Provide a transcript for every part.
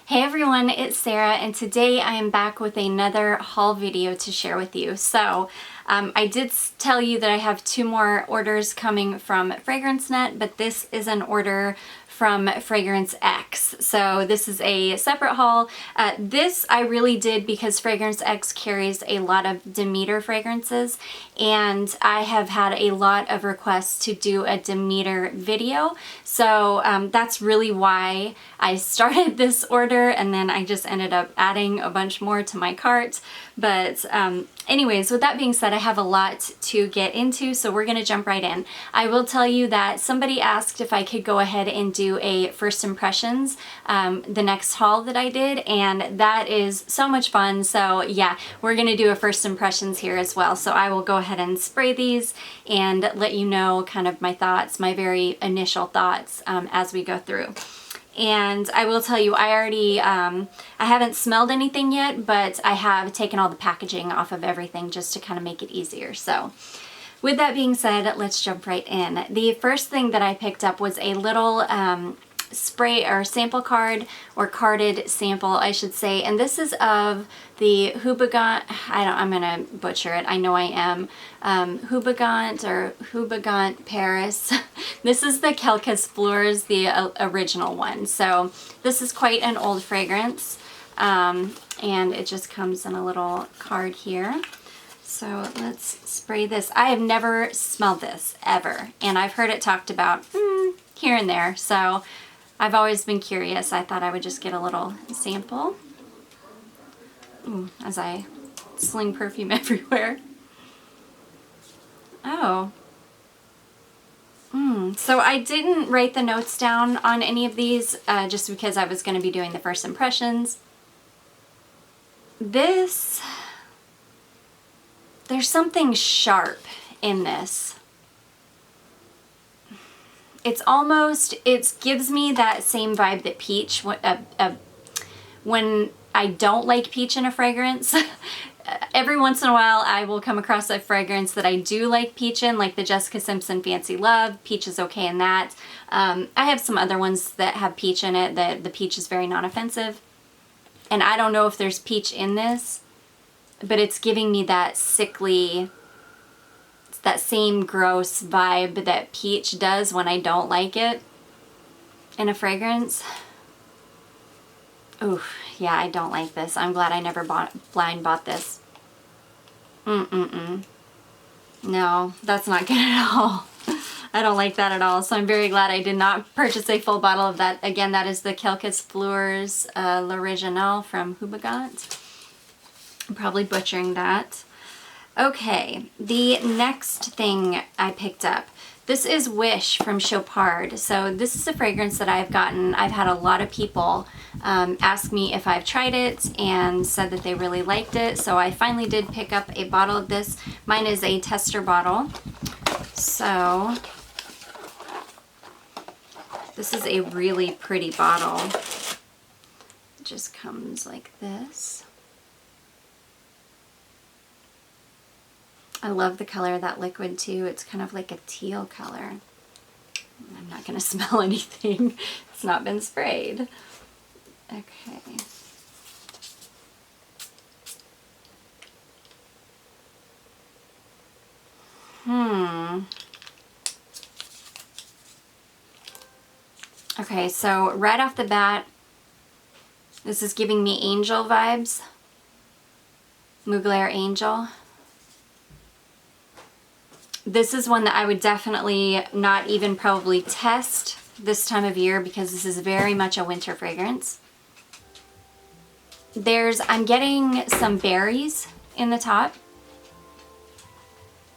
Hey everyone, it's Sarah, and today I am back with another haul video to share with you. So I did tell you that I have 2 more orders coming from FragranceNet, but this is an order from FragranceX. So this is a separate haul. This I really did because FragranceX carries a lot of Demeter fragrances, and I have had a lot of requests to do a Demeter video. So that's really why I started this order, and then I just ended up adding a bunch more to my cart. But anyways, with that being said, I have a lot to get into, so we're gonna jump right in. I will tell you that somebody asked if I could go ahead and do a first impressions the next haul that I did, and that is so much fun. So yeah, we're gonna do a first impressions here as well. So I will go ahead and spray these and let you know kind of my thoughts, my very initial thoughts as we go through. And I will tell you, I already, I haven't smelled anything yet, but I have taken all the packaging off of everything just to kind of make it easier. So with that being said, let's jump right in. The first thing that I picked up was a little spray or sample card, or carded sample I should say, and this is of the Houbigant, I'm gonna butcher it, I know I am, Houbigant Paris. This is the Quelques Fleurs, the original one. So this is quite an old fragrance, and it just comes in a little card here. So let's spray this. I have never smelled this ever, and I've heard it talked about here and there, so I've always been curious. I thought I would just get a little sample as I sling perfume everywhere. Oh. So I didn't write the notes down on any of these just because I was going to be doing the first impressions. There's something sharp in this. It's almost, it gives me that same vibe that peach, when I don't like peach in a fragrance. Every once in a while I will come across a fragrance that I do like peach in, like the Jessica Simpson Fancy Love. Peach is okay in that. I have some other ones that have peach in it, that the peach is very non-offensive. And I don't know if there's peach in this, but it's giving me that sickly, that same gross vibe that peach does when I don't like it in a fragrance. Ooh, yeah, I don't like this. I'm glad I never blind bought this. No, that's not good at all. I don't like that at all. So I'm very glad I did not purchase a full bottle of that. Again, that is the Quelques Fleurs L'Original from Houbigant. I'm probably butchering that. Okay, the next thing I picked up. This is Wish from Chopard. So this is a fragrance that I've gotten. I've had a lot of people ask me if I've tried it and said that they really liked it. So I finally did pick up a bottle of this. Mine is a tester bottle. So this is a really pretty bottle. It just comes like this. I love the color of that liquid too. It's kind of like a teal color. I'm not going to smell anything. It's not been sprayed. Okay. Okay, so right off the bat, this is giving me angel vibes. Mugler Angel. This is one that I would definitely not even probably test this time of year because this is very much a winter fragrance. I'm getting some berries in the top.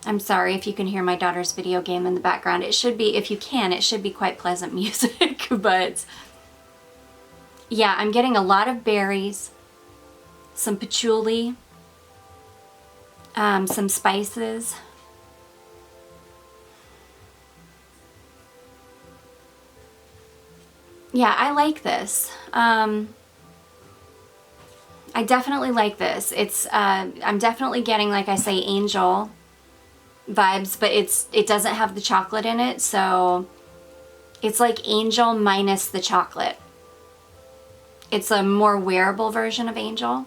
I'm sorry if you can hear my daughter's video game in the background. It should be, if you can, it should be quite pleasant music, but yeah, I'm getting a lot of berries, some patchouli, some spices. Yeah, I like this. I definitely like this. It's I'm definitely getting, like I say, angel vibes, but it doesn't have the chocolate in it, so it's like angel minus the chocolate. It's a more wearable version of Angel.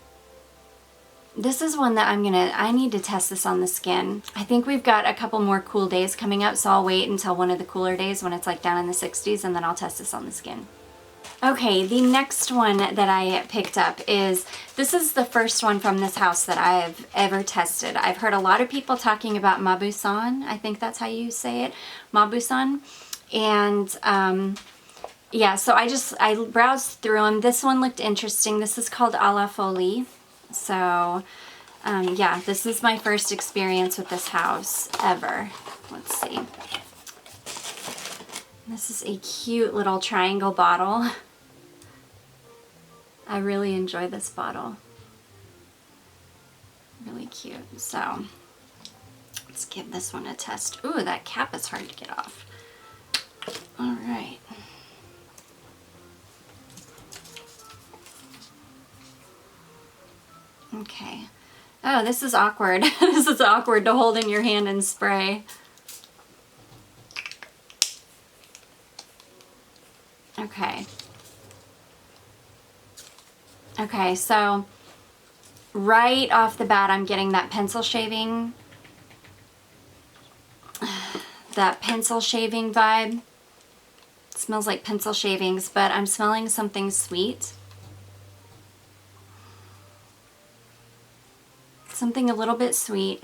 This is one that I need to test this on the skin. I think we've got a couple more cool days coming up, so I'll wait until one of the cooler days when it's like down in the 60s, and then I'll test this on the skin. Okay, the next one that I picked up is, this is the first one from this house that I've ever tested. I've heard a lot of people talking about Mauboussin. I think that's how you say it, Mauboussin. And yeah, so I browsed through them. This one looked interesting. This is called A La Folie. So yeah, this is my first experience with this house ever. Let's see. This is a cute little triangle bottle. I really enjoy this bottle. Really cute. So let's give this one a test. Ooh, that cap is hard to get off. All right. Okay. Oh, this is awkward. This is awkward to hold in your hand and spray. Okay. Okay, so right off the bat, I'm getting that pencil shaving vibe. It smells like pencil shavings, but I'm smelling something sweet. Something a little bit sweet,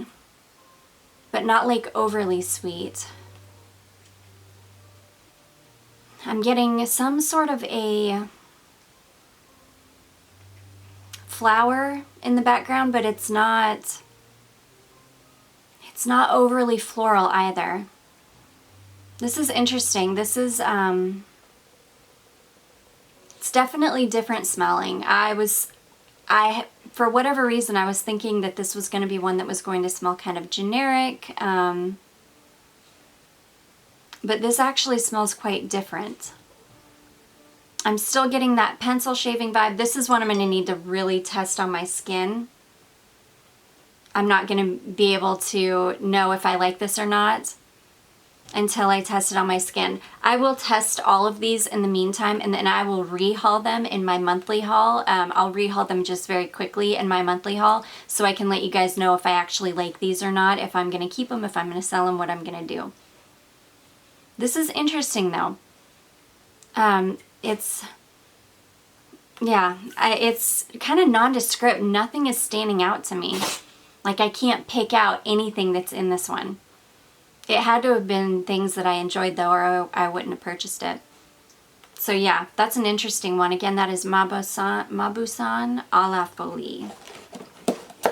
but not like overly sweet. I'm getting some sort of a flower in the background, but it's not overly floral either. This is interesting. This is it's definitely different smelling. For whatever reason, I was thinking that this was going to be one that was going to smell kind of generic, but this actually smells quite different. I'm still getting that pencil shaving vibe. This is one I'm going to need to really test on my skin. I'm not going to be able to know if I like this or not until I test it on my skin. I will test all of these in the meantime, and then I will rehaul them in my monthly haul. I'll rehaul them just very quickly in my monthly haul, so I can let you guys know if I actually like these or not, if I'm going to keep them, if I'm going to sell them, what I'm going to do. This is interesting though. It's kind of nondescript. Nothing is standing out to me. Like, I can't pick out anything that's in this one. It had to have been things that I enjoyed though, or I wouldn't have purchased it. So yeah, that's an interesting one. Again, that is Mauboussin A La Folie.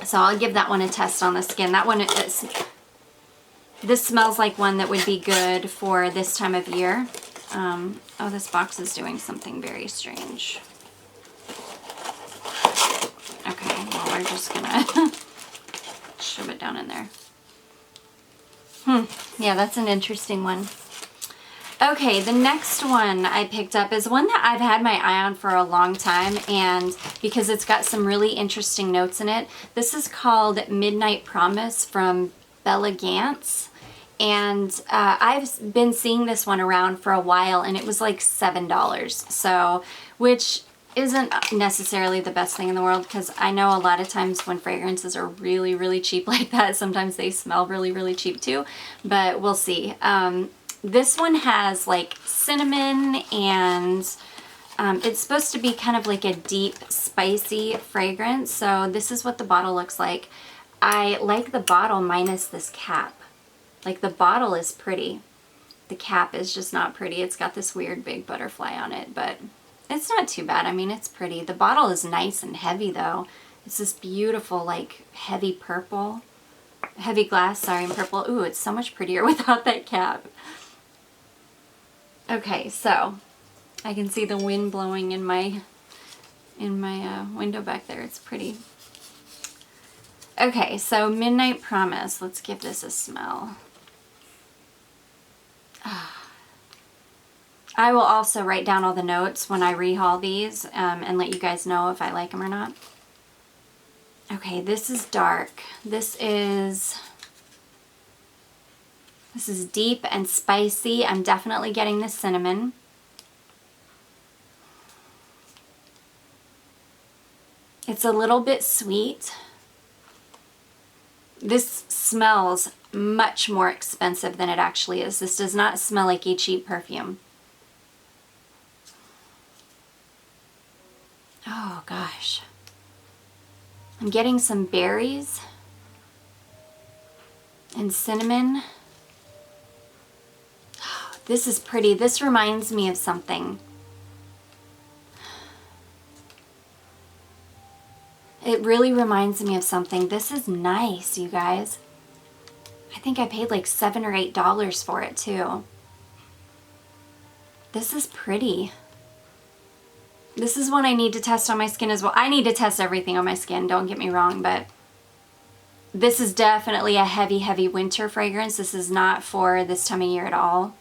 So I'll give that one a test on the skin. That one, this smells like one that would be good for this time of year. Oh, this box is doing something very strange. Okay, well, we're just gonna shove it down in there. Yeah, that's an interesting one. Okay, the next one I picked up is one that I've had my eye on for a long time, and because it's got some really interesting notes in it. This is called Midnight Promise from Bellegance, and I've been seeing this one around for a while, and it was like $7, so, which isn't necessarily the best thing in the world, because I know a lot of times when fragrances are really, really cheap like that, sometimes they smell really, really cheap too, but we'll see. This one has like cinnamon, and it's supposed to be kind of like a deep, spicy fragrance, so this is what the bottle looks like. I like the bottle minus this cap. Like, the bottle is pretty. The cap is just not pretty. It's got this weird big butterfly on it, but it's not too bad. I mean, it's pretty. The bottle is nice and heavy, though. It's this beautiful, like, heavy purple. Heavy glass, sorry, and purple. Ooh, it's so much prettier without that cap. Okay, so I can see the wind blowing in my window back there. It's pretty. Okay, so Midnight Promise. Let's give this a smell. I will also write down all the notes when I rehaul these and let you guys know if I like them or not. Okay, this is dark. This is deep and spicy. I'm definitely getting the cinnamon. It's a little bit sweet. This smells much more expensive than it actually is. This does not smell like a cheap perfume. Oh gosh. I'm getting some berries and cinnamon. This is pretty. This reminds me of something. It really reminds me of something. This is nice, you guys. I think I paid like $7 or $8 for it too. This is pretty. This is one I need to test on my skin as well. I need to test everything on my skin, don't get me wrong, but this is definitely a heavy, heavy winter fragrance. This is not for this time of year at all.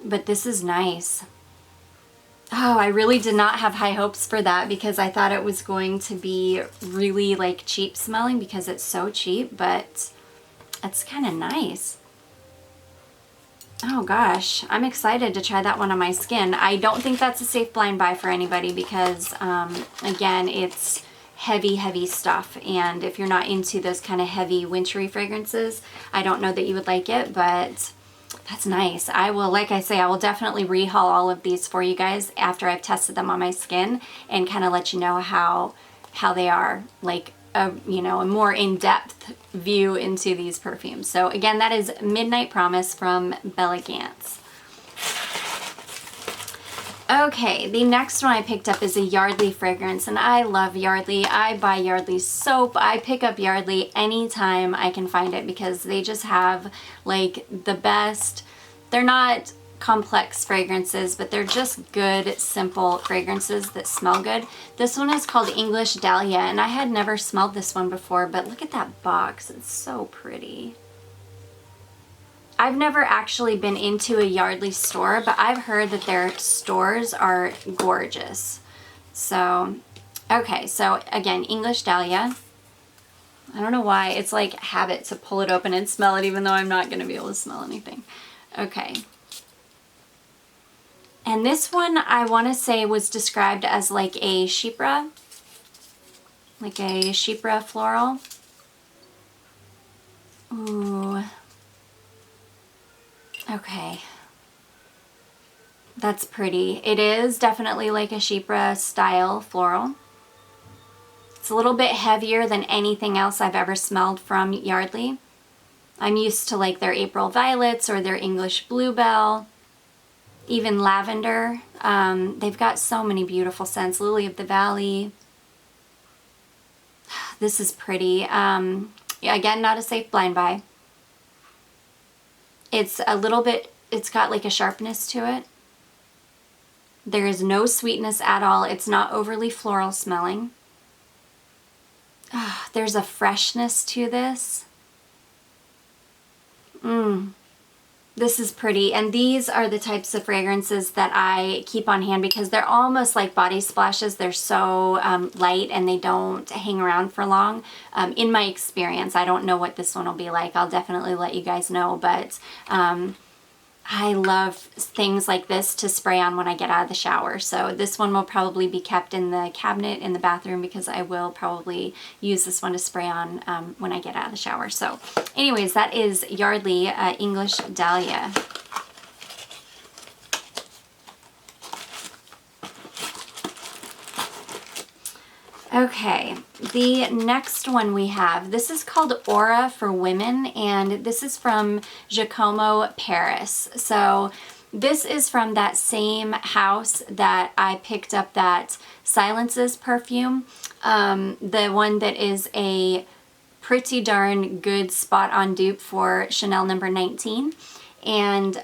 But this is nice. Oh, I really did not have high hopes for that because I thought it was going to be really like cheap smelling because it's so cheap, but it's kind of nice. Oh gosh, I'm excited to try that one on my skin. I don't think that's a safe blind buy for anybody because, again, it's heavy, heavy stuff. And if you're not into those kind of heavy wintry fragrances, I don't know that you would like it, but that's nice. I will, like I say, I will definitely rehaul all of these for you guys after I've tested them on my skin and kind of let you know how they are, like a, you know, a more in-depth view into these perfumes. So again, that is Midnight Promise from Bellegance. Okay, the next one I picked up is a Yardley fragrance, and I love Yardley. I buy Yardley soap. I pick up Yardley anytime I can find it because they just have like the best. They're not complex fragrances, but they're just good, simple fragrances that smell good. This one is called English Dahlia, and I had never smelled this one before, but look at that box. It's so pretty. I've never actually been into a Yardley store, but I've heard that their stores are gorgeous. So, okay, so again, English Dahlia. I don't know why, it's like habit to pull it open and smell it even though I'm not going to be able to smell anything. Okay. And this one I want to say was described as like a chypre floral. Ooh. Okay. That's pretty. It is definitely like a chypre style floral. It's a little bit heavier than anything else I've ever smelled from Yardley. I'm used to like their April Violets or their English Bluebell, even lavender. They've got so many beautiful scents. Lily of the Valley. This is pretty. Yeah, again, not a safe blind buy. It's a little bit, it's got like a sharpness to it. There is no sweetness at all. It's not overly floral smelling. There's a freshness to this. This is pretty. And these are the types of fragrances that I keep on hand because they're almost like body splashes. They're so light and they don't hang around for long. In my experience, I don't know what this one will be like. I'll definitely let you guys know, but I love things like this to spray on when I get out of the shower. So this one will probably be kept in the cabinet in the bathroom because I will probably use this one to spray on when I get out of the shower. So anyways, that is Yardley English Dahlia. Okay, the next one we have, this is called Aura for Women, and this is from Jacomo Paris. So this is from that same house that I picked up that Silences perfume, the one that is a pretty darn good spot-on dupe for Chanel number 19. And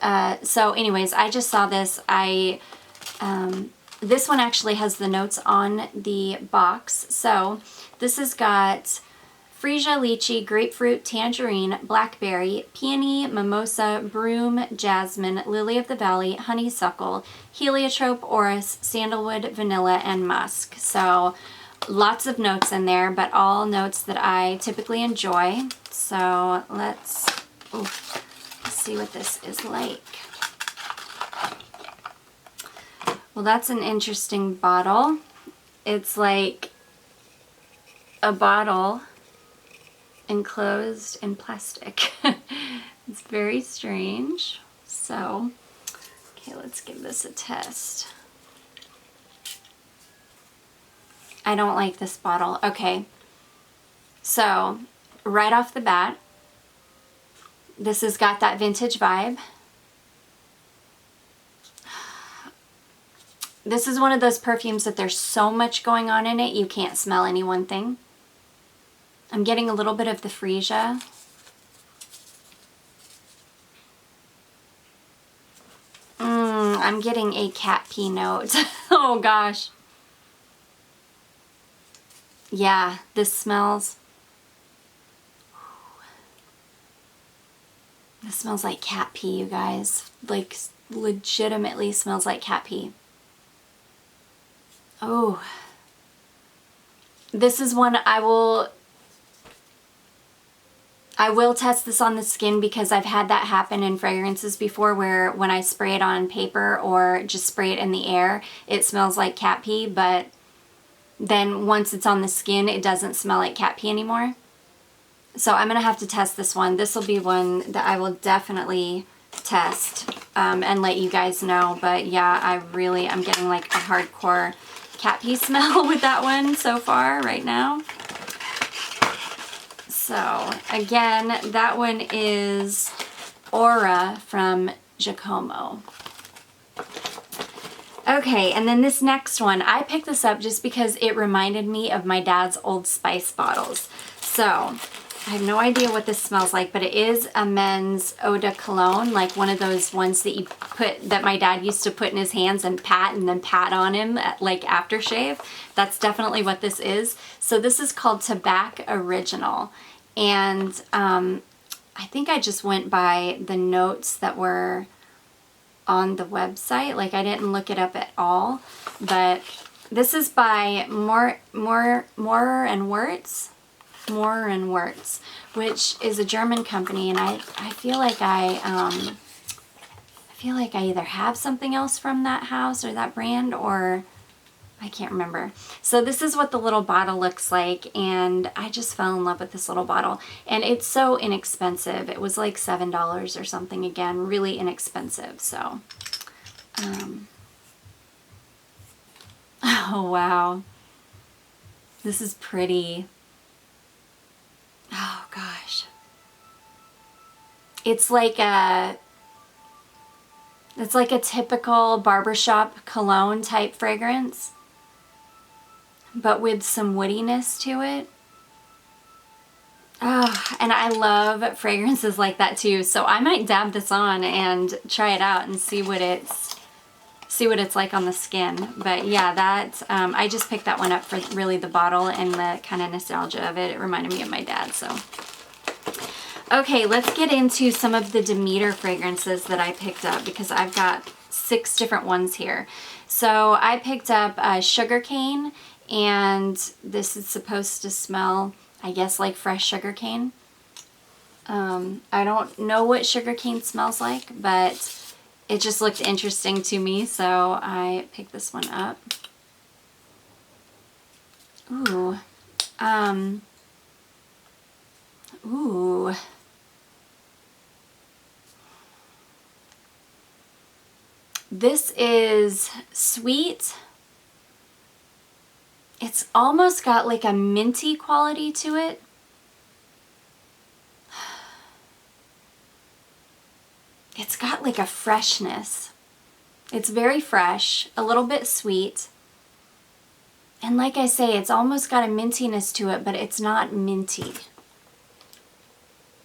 so anyways, I just saw this. This one actually has the notes on the box. So this has got freesia, lychee, grapefruit, tangerine, blackberry, peony, mimosa, broom, jasmine, lily of the valley, honeysuckle, heliotrope, orris, sandalwood, vanilla, and musk. So lots of notes in there, but all notes that I typically enjoy. So let's see what this is like. Well, that's an interesting bottle. It's like a bottle enclosed in plastic. It's very strange. So, okay, let's give this a test. I don't like this bottle. Okay, so right off the bat, this has got that vintage vibe. This is one of those perfumes that there's so much going on in it, you can't smell any one thing. I'm getting a little bit of the freesia. I'm getting a cat pee note. Oh gosh. Yeah, this smells like cat pee, you guys. Like, legitimately smells like cat pee. Oh. This is one I will test this on the skin because I've had that happen in fragrances before where when I spray it on paper or just spray it in the air, it smells like cat pee, but then once it's on the skin, it doesn't smell like cat pee anymore. So I'm going to have to test this one. This will be one that I will definitely test and let you guys know. But yeah, I'm getting like a hardcore cat pee smell with that one so far right now. So again, that one is Aura from Jacomo. Okay, and then this next one, I picked this up just because it reminded me of my dad's Old Spice bottles. So I have no idea what this smells like, but it is a men's eau de cologne, like one of those ones that my dad used to put in his hands and then pat on him at, like, aftershave. That's definitely what this is. So this is called Tabac Original. And I think I just went by the notes that were on the website. Like, I didn't look it up at all. But this is by More and Wertz, which is a German company, and I feel like I either have something else from that house or that brand, or I can't remember. So this is what the little bottle looks like, and I just fell in love with this little bottle. And it's so inexpensive. It was like $7 or something, again, really inexpensive. So, oh wow. This is pretty. Oh gosh. It's like a typical barbershop cologne type fragrance, but with some woodiness to it. Oh, and I love fragrances like that too. So I might dab this on and try it out and see what it's like on the skin. But yeah, that I just picked that one up for really the bottle and the kind of nostalgia of it. It reminded me of my dad, so. Okay, let's get into some of the Demeter fragrances that I picked up because I've got 6 different ones here. So I picked up Sugarcane, and this is supposed to smell, I guess, like fresh sugarcane. I don't know what sugarcane smells like, but it just looked interesting to me, so I picked this one up. Ooh. Ooh. This is sweet. It's almost got like a minty quality to it. It's got like a freshness. It's very fresh, a little bit sweet. And like I say, it's almost got a mintiness to it, but it's not minty.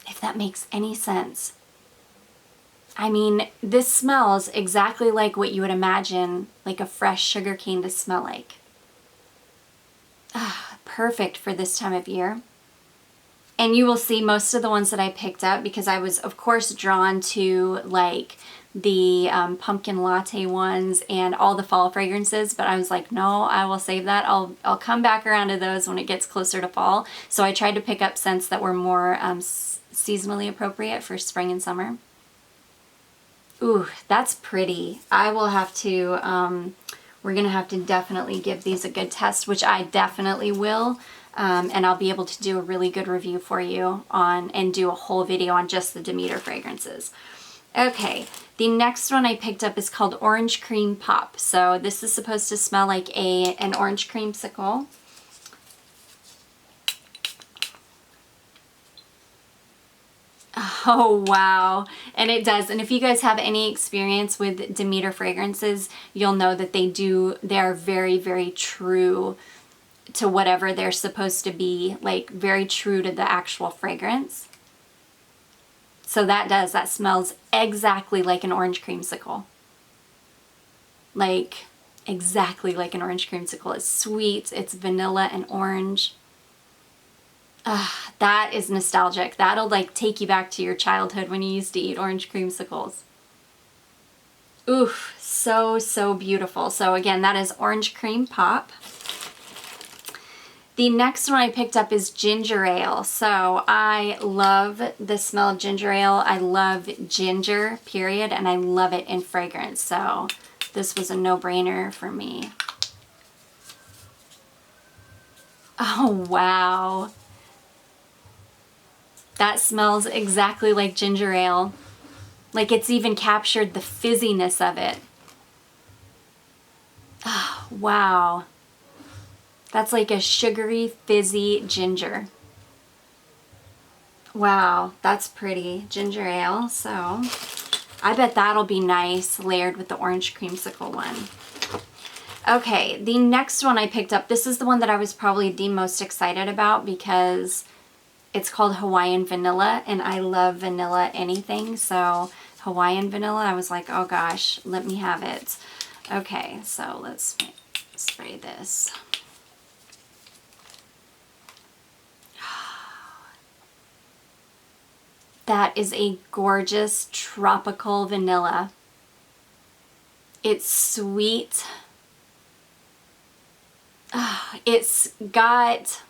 If that makes any sense. I mean, this smells exactly like what you would imagine like a fresh sugarcane to smell like. Ah, perfect for this time of year. And you will see most of the ones that I picked up, because I was, of course, drawn to like the pumpkin latte ones and all the fall fragrances, but I was like, no, I will save that. I'll come back around to those when it gets closer to fall. So I tried to pick up scents that were more seasonally appropriate for spring and summer. Ooh, that's pretty. I will have to we're gonna have to definitely give these a good test, which I definitely will. And I'll be able to do a really good review for you on, and do a whole video on just the Demeter fragrances. Okay, the next one I picked up is called Orange Cream Pop. So this is supposed to smell like an orange creamsicle. Oh, wow. And it does. And if you guys have any experience with Demeter fragrances, you'll know that they are very, very true to whatever they're supposed to be, like very true to the actual fragrance. So that smells exactly like an orange creamsicle. Like exactly like an orange creamsicle. It's sweet, it's vanilla and orange. That is nostalgic. That'll like take you back to your childhood when you used to eat orange creamsicles. Oof, so, so beautiful. So again, that is Orange Cream Pop. The next one I picked up is ginger ale. So I love the smell of ginger ale. I love ginger, period, and I love it in fragrance. So this was a no-brainer for me. Oh, wow. That smells exactly like ginger ale. Like it's even captured the fizziness of it. Oh, wow. That's like a sugary, fizzy ginger. Wow, that's pretty. Ginger ale, so I bet that'll be nice layered with the orange creamsicle one. Okay, the next one I picked up, this is the one that I was probably the most excited about because it's called Hawaiian Vanilla, and I love vanilla anything, so Hawaiian Vanilla, I was like, oh gosh, let me have it. Okay, so let's spray this. That is a gorgeous tropical vanilla. It's sweet. It's got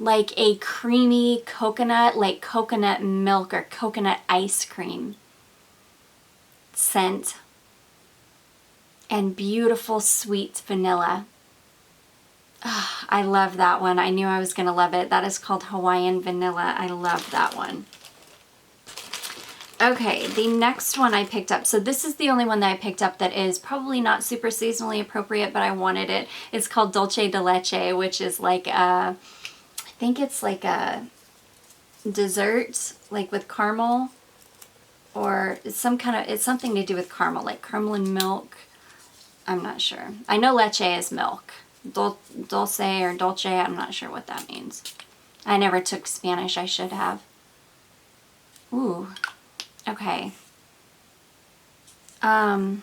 like a creamy coconut, like coconut milk or coconut ice cream scent. And beautiful sweet vanilla. I love that one. I knew I was going to love it. That is called Hawaiian Vanilla. I love that one. Okay, the next one I picked up. So this is the only one that I picked up that is probably not super seasonally appropriate, but I wanted it. It's called Dolce De Leche, which is like a, I think it's like a dessert, like with caramel, or it's some kind of, it's something to do with caramel, like caramel and milk. I'm not sure. I know leche is milk. Dulce or Dolce, I'm not sure what that means. I never took Spanish, I should have. Ooh, okay. That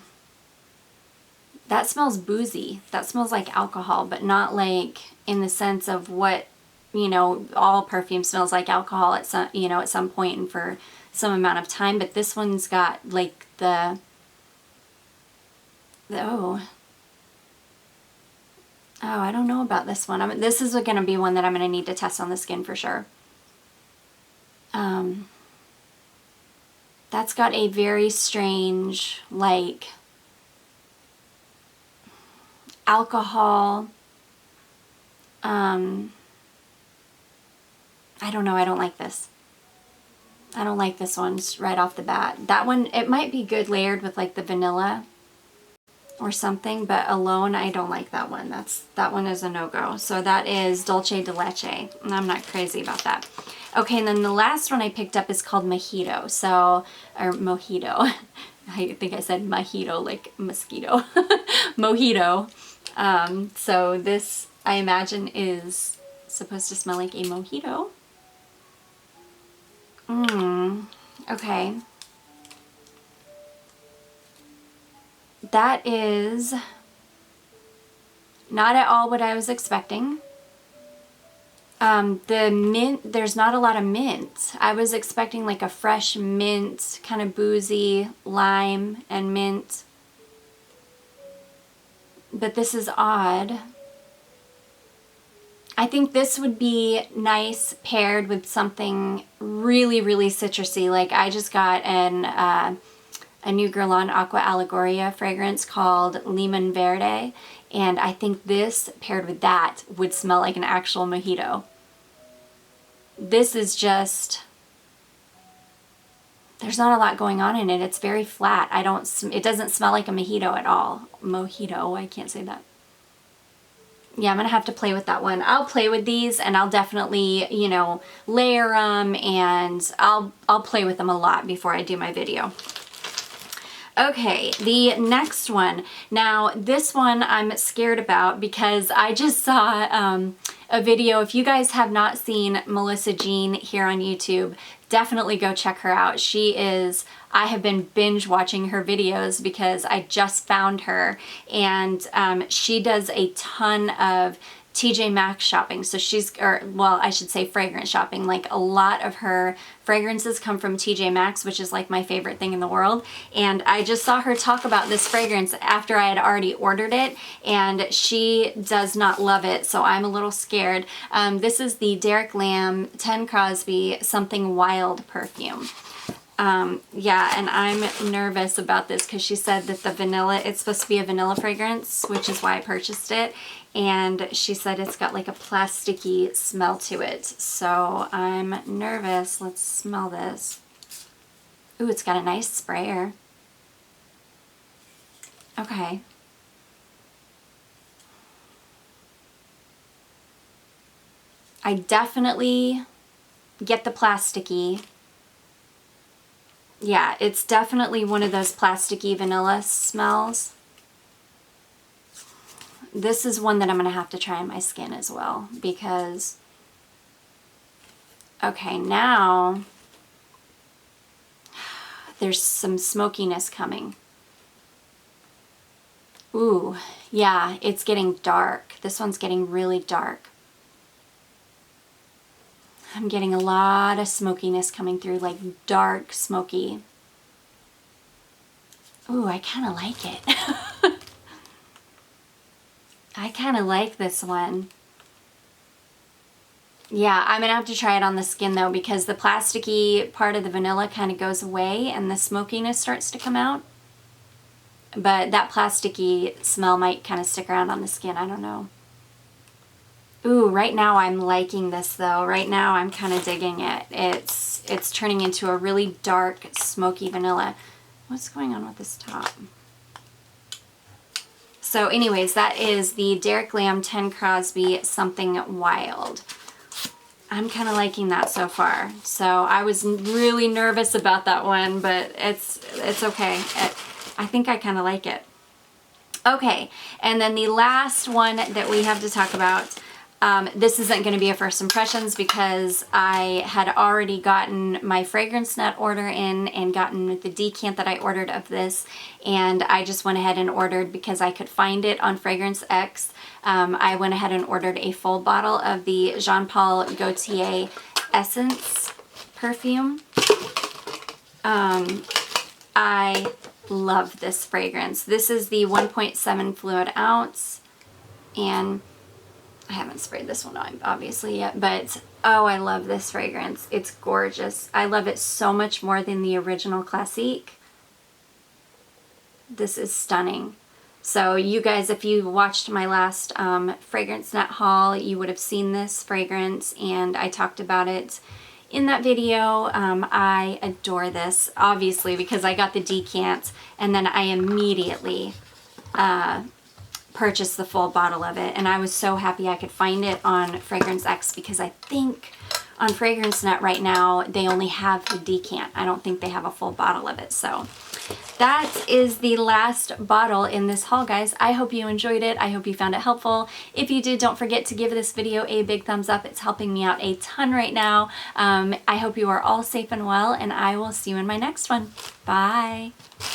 smells boozy. That smells like alcohol, but not like in the sense of what, you know, all perfume smells like alcohol at some, you know, at some point and for some amount of time, but this one's got like Oh, I don't know about this one. This is going to be one that I'm going to need to test on the skin for sure. That's got a very strange, like, alcohol. I don't know. I don't like this. I don't like this one right off the bat. That one, it might be good layered with like the vanilla or something, but alone I don't like that one. That one is a no-go. So that is Dolce De Leche, and I'm not crazy about that. Okay, and then the last one I picked up is called Mojito. So, or Mohito. I think I said mojito like mosquito. Mohito. So this, I imagine, is supposed to smell like a mojito. Okay. That is not at all what I was expecting. The mint, there's not a lot of mint. I was expecting like a fresh mint, kind of boozy, lime and mint. But this is odd. I think this would be nice paired with something really, really citrusy. Like I just got a new Guerlain Aqua Allegoria fragrance called Limon Verde, and I think this paired with that would smell like an actual mojito. This is just, there's not a lot going on in it. It's very flat. It doesn't smell like a mojito at all. Mohito, I can't say that. Yeah, I'm going to have to play with that one. I'll play with these, and I'll definitely, you know, layer them, and I'll play with them a lot before I do my video. Okay, the next one. Now, this one I'm scared about because I just saw a video. If you guys have not seen Melissa Jean here on YouTube, definitely go check her out. I have been binge watching her videos because I just found her, and she does a ton of TJ Maxx shopping. So well, I should say fragrance shopping. Like, a lot of her fragrances come from TJ Maxx, which is like my favorite thing in the world. And I just saw her talk about this fragrance after I had already ordered it, and she does not love it, so I'm a little scared. This is the Derek Lam 10 Crosby Something Wild perfume. Yeah, and I'm nervous about this because she said that the vanilla, it's supposed to be a vanilla fragrance, which is why I purchased it. And she said it's got like a plasticky smell to it. So I'm nervous. Let's smell this. Ooh, it's got a nice sprayer. Okay. I definitely get the plasticky. Yeah, it's definitely one of those plasticky vanilla smells. This is one that I'm going to have to try on my skin as well because, okay, now there's some smokiness coming. Ooh, yeah, it's getting dark. This one's getting really dark. I'm getting a lot of smokiness coming through, like dark smoky. Ooh, I kind of like it. I kind of like this one. Yeah, I'm going to have to try it on the skin though, because the plasticky part of the vanilla kind of goes away and the smokiness starts to come out. But that plasticky smell might kind of stick around on the skin. I don't know. Ooh, right now I'm liking this though. Right now I'm kind of digging it. It's turning into a really dark, smoky vanilla. What's going on with this top? So anyways, that is the Derek Lam 10 Crosby Something Wild. I'm kind of liking that so far. So I was really nervous about that one, but it's okay. I think I kind of like it. Okay, and then the last one that we have to talk about, this isn't going to be a first impressions because I had already gotten my FragranceNet order in and gotten the decant that I ordered of this, and I just went ahead and ordered because I could find it on FragranceX. I went ahead and ordered a full bottle of the Jean Paul Gaultier Essence perfume. I love this fragrance. This is the 1.7 fluid ounce, and I haven't sprayed this one on obviously yet, but oh, I love this fragrance. It's gorgeous. I love it so much more than the original Classique. This is stunning. So you guys, if you watched my last FragranceNet haul, you would have seen this fragrance, and I talked about it in that video. I adore this, obviously, because I got the decant, and then I immediately purchased the full bottle of it, and I was so happy I could find it on FragranceX because I think on FragranceNet right now they only have the decant. I don't think they have a full bottle of it. So that is the last bottle in this haul, guys. I hope you enjoyed it. I hope you found it helpful. If you did, don't forget to give this video a big thumbs up. It's helping me out a ton right now. I hope you are all safe and well, and I will see you in my next one. Bye.